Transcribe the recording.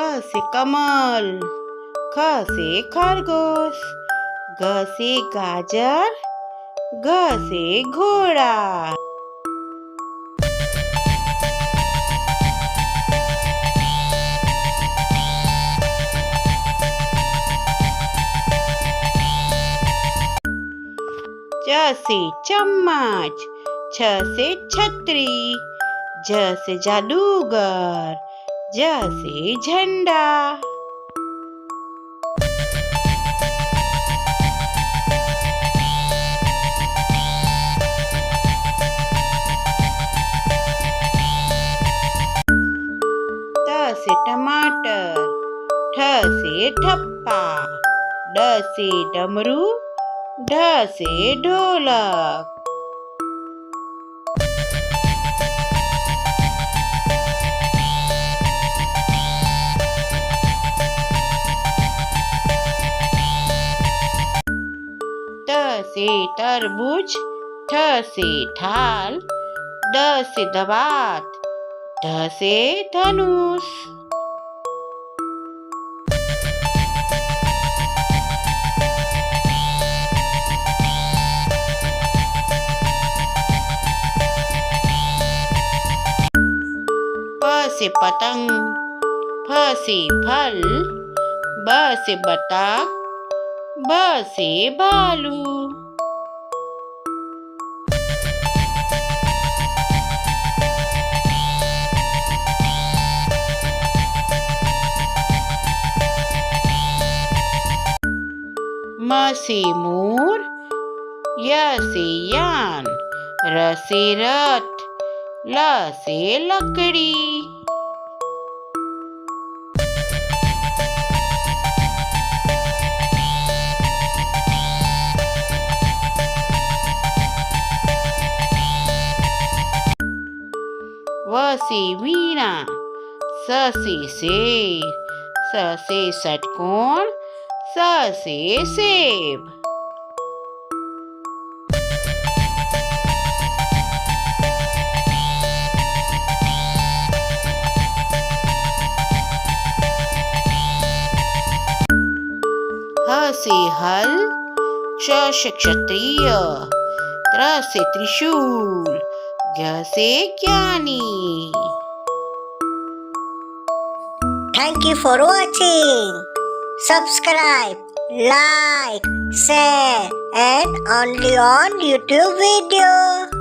क से कमल, ख से खरगोश, ग से गाजर, घ से घोड़ा। च से चम्मच, छ से छतरी, ज से जादूगर, ज से झंडा। त से टमाटर, ठ से ठप्पा, ड से डमरू, ढ से ढोलक। त से तरबूज, ठ से ढाल, द से दवात, ध से धनुष। प से पतंग, फ से फल, ब से बतख, भ से भालू। म से मोर, य से यान, र से रथ, ल से लकड़ी। व से वीणा, स से शेर, स से षटकोण, स से सेब। ह से हल, श से क्षत्रिय, त्र से त्रिशूल, ज्ञ से ज्ञानी। Thank you for watching. Subscribe, like, share, and only on YouTube video.